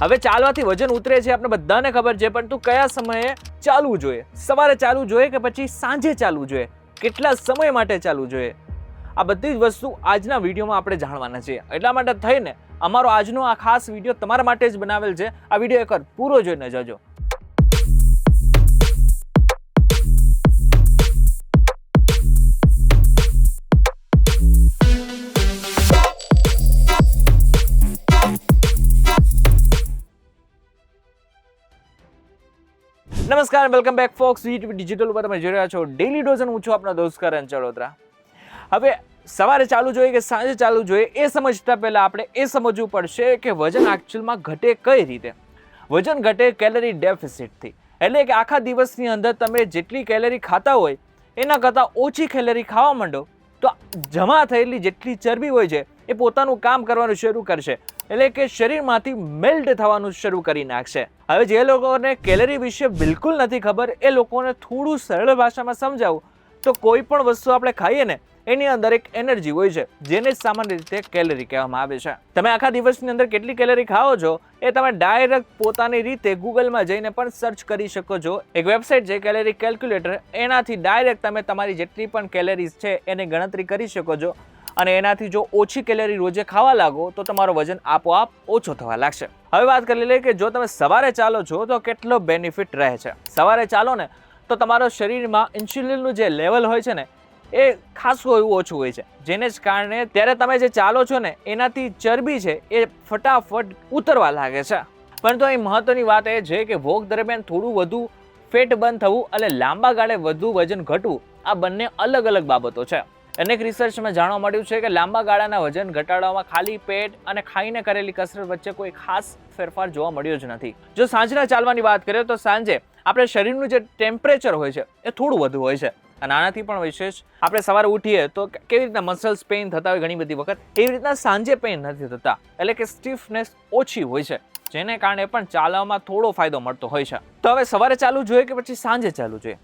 હવે ચાલવાથી વજન ઉતરે છે આપણે બધાને ખબર છે, પરંતુ કયા સમયે ચાલવું જોઈએ? સવારે ચાલવું જોઈએ કે પછી સાંજે ચાલવું જોઈએ? કેટલા સમય માટે ચાલવું જોઈએ? આ બધી જ વસ્તુ આજના વિડીયોમાં આપણે જાણવાના છીએ. એટલા માટે થઈને અમારો આજનો આ ખાસ વિડીયો તમારા માટે જ બનાવેલ છે. આ વિડીયો એકવાર પૂરો જોઈને જજો. નમસ્કાર, વેલકમ બેક ફોક્સ ડિજિટલ ઉપર તમે જોઈ રહ્યા છો ડેલી ડોઝ અને હું છું આપનો દોસ્ત કરણ ચડોદરા. હવે સવારે ચાલવું જોઈએ કે સાંજે ચાલવું જોઈએ એ સમજતા પહેલા આપણે એ સમજવું પડશે કે વજન એકચ્યુઅલમાં ઘટે કઈ રીતે. વજન ઘટે કેલરી ડેફિસિટથી, એટલે કે આખા દિવસની અંદર તમે જેટલી કેલરી ખાતા હોય એના કરતાં ઓછી કેલરી ખાવા માંડો તો જમા થયેલી જેટલી ચરબી હોય છે એ પોતાનું કામ કરવાનું શરૂ કરશે, એટલે કે શરીરમાંથી મેલ્ટ થવાનું શરૂ કરી નાખશે. હવે જે લોકોને કેલરી વિશે બિલકુલ નથી ખબર એ લોકોને થોડું સરળ ભાષામાં સમજાવું તો કોઈ પણ વસ્તુ આપણે ખાઈએ ને એની અંદર એક એનર્જી હોય છે જેને સામાન્ય રીતે કેલરી કહેવામાં આવે છે. તમે આખા દિવસની અંદર કેટલી કેલરી ખાઓ છો એ તમે ડાયરેક્ટ પોતાની રીતે ગૂગલમાં જઈને પણ સર્ચ કરી શકો છો. એક વેબસાઇટ છે કેલરી કેલ્ક્યુલેટર, એનાથી ડાયરેક્ટ તમે તમારી જેટલી પણ કેલરીઝ છે એની ગણતરી કરી શકો છો અને એનાથી જો ઓછી કેલરી રોજે ખાવા લાગો તો તમારો વજન આપોઆપ ઓછો થવા લાગશે. હવે વાત કરી લઈએ કે જો તમે સવારે ચાલો છો તો કેટલો બેનિફિટ રહે છે. સવારે ચાલો ને તો તમારા શરીરમાં ઇન્સ્યુલિનનું જે લેવલ હોય છે ને એ ખાસું એવું ઓછું હોય છે, જેને જ કારણે ત્યારે તમે જે ચાલો છો ને એનાથી ચરબી છે એ ફટાફટ ઉતરવા લાગે છે. પરંતુ અહીં મહત્વની વાત એ છે કે વોક દરમિયાન થોડું વધુ ફેટ બર્ન થવું અને લાંબા ગાળે વધુ વજન ઘટવું આ બંને અલગ અલગ બાબતો છે. અનેક રિસર્ચમાં જાણવા મળ્યું છે કે લાંબા ગાળાના વજન ઘટાડવામાં ખાલી પેટ અને ખાઈને કરેલી કસરત વચ્ચે કોઈ ખાસ ફેરફાર જોવા મળ્યો જ નથી. જો સાંજના ચાલવાની વાત કરીએ તો સાંજે આપણે શરીરનું જે ટેમ્પરેચર હોય છે એ થોડું વધુ હોય છે અને આનાથી પણ વિશેષ આપણે સવારે ઉઠીએ તો કેવી રીતના મસલ્સ પેઇન થતા હોય ઘણી બધી વખત, એવી રીતના સાંજે પેઇન નથી થતા, એટલે કે સ્ટીફનેસ ઓછી હોય છે, જેને કારણે પણ ચાલવામાં થોડો ફાયદો મળતો હોય છે. તો હવે સવારે ચાલવું જોઈએ કે પછી સાંજે ચાલવું જોઈએ?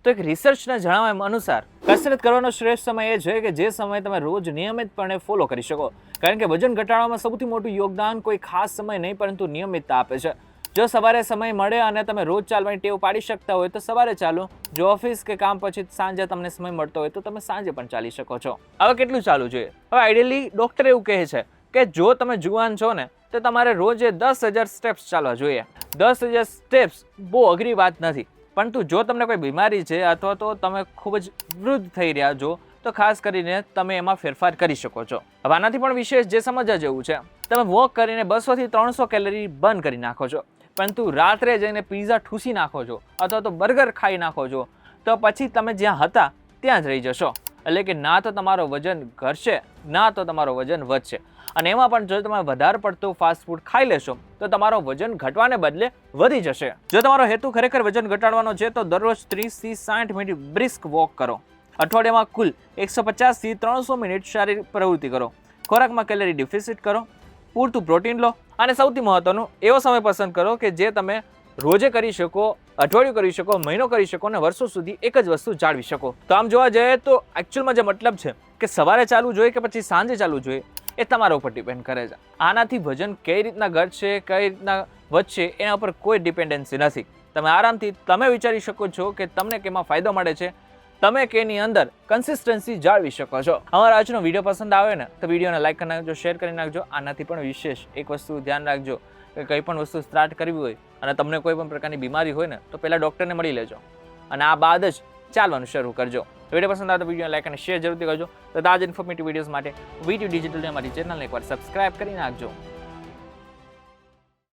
તો એક રિસર્ચના જણાવ્યા અનુસાર કસરત કરવાનો શ્રેષ્ઠ સમય એ છે કે જે સમય તમે રોજ નિયમિતપણે ફોલો કરી શકો, કારણ કે વજન ઘટાડવામાં સૌથી મોટું યોગદાન કોઈ ખાસ સમય નહીં પરંતુ નિયમિતતા આપે છે. જો સવારે સમય મળે અને તમે રોજ ચાલવાની ટેવ પાડી શકતા હોય તો સવારે ચાલો. જો ઓફિસ કે કામ પછી સાંજે તમને સમય મળતો હોય તો તમે સાંજે પણ ચાલી શકો છો. હવે કેટલું ચાલવું જોઈએ? હવે આઈડિયલી ડોક્ટર એવું કહે છે કે જો તમે જુવાન છો ને તો તમારે રોજે 10,000 સ્ટેપ્સ ચાલવા જોઈએ. 10,000 સ્ટેપ્સ બહુ અઘરી વાત નથી, પરંતુ જો તમને કોઈ બીમારી છે અથવા તો તમે ખૂબ જ વૃદ્ધ થઈ રહ્યા છો તો ખાસ કરીને તમે એમાં ફેરફાર કરી શકો છો. હવે આનાથી પણ વિશેષ જે સમજવા જેવું છે, તમે વોક કરીને 200 થી 300 કેલરી બર્ન કરી નાખો છો, પરંતુ રાત્રે જઈને પીઝા ઠૂસી નાખો છો અથવા તો બર્ગર ખાઈ નાખો છો તો પછી તમે જ્યાં હતા ત્યાં જ રહી જશો, એટલે કે ના તો તમારો વજન ઘટશે ના તો તમારો વજન વધશે. અને એમાં પણ જો તમે વધારે પડતું ફાસ્ટ ફૂડ ખાઈ લેશો તો તમારો વજન ઘટવાને બદલે વધી જશે. જો તમારો હેતુ ખરેખર વજન ઘટાડવાનો છે તો દરરોજ 30 થી 60 મિનિટ બ્રિસ્ક વોક કરો. અઠવાડિયામાં કુલ 150 થી 300 મિનિટ શારીરિક પ્રવૃત્તિ કરો. ખોરાકમાં કેલરી ડિફિસિટ કરો, પૂરતું પ્રોટીન લો અને સૌથી મહત્વનું એવો સમય પસંદ કરો કે જે તમે રોજે કરી શકો, અઠવાડિયું કરી શકો, મહિનો કરી શકો અને વર્ષો સુધી એક જ વસ્તુ જાળવી શકો. તો આમ જોવા જઈએ તો એકચ્યુઅલમાં જે મતલબ છે કે સવારે ચાલવું જોઈએ કે પછી સાંજે ચાલવું જોઈએ એ તમારા ઉપર ડિપેન્ડ કરે છે. આનાથી વજન કઈ રીતના ઘટશે કઈ રીતના વધશે એના ઉપર કોઈ ડિપેન્ડન્સી નથી. તમે આરામથી તમે વિચારી શકો છો કે તમને કેમાં ફાયદો મળે છે, તમે કેની અંદર કન્સિસ્ટન્સી જાળવી શકો છો. અમારો આજનો વિડીયો પસંદ આવે ને તો વિડીયોને લાઈક કરી નાખજો, શેર કરી નાખજો. આનાથી પણ વિશેષ એક વસ્તુ ધ્યાન રાખજો કે કંઈ પણ વસ્તુ સ્ટાર્ટ કરવી હોય અને તમને કોઈ પણ પ્રકારની બીમારી હોય ને તો પહેલાં ડૉક્ટરને મળી લેજો અને આ બાદ જ ચાલવાનું શરૂ કરજો. વિડીયો પસંદ આવે તો વિડીયોને લાઈક અને શેર જરૂરથી કરજો. તો તાજા ઇન્ફોર્મેટિવ વિડીયોઝ માટે વીટી ડિજિટલની અમારી ચેનલને એકવાર સબસ્ક્રાઇબ કરી નાખજો.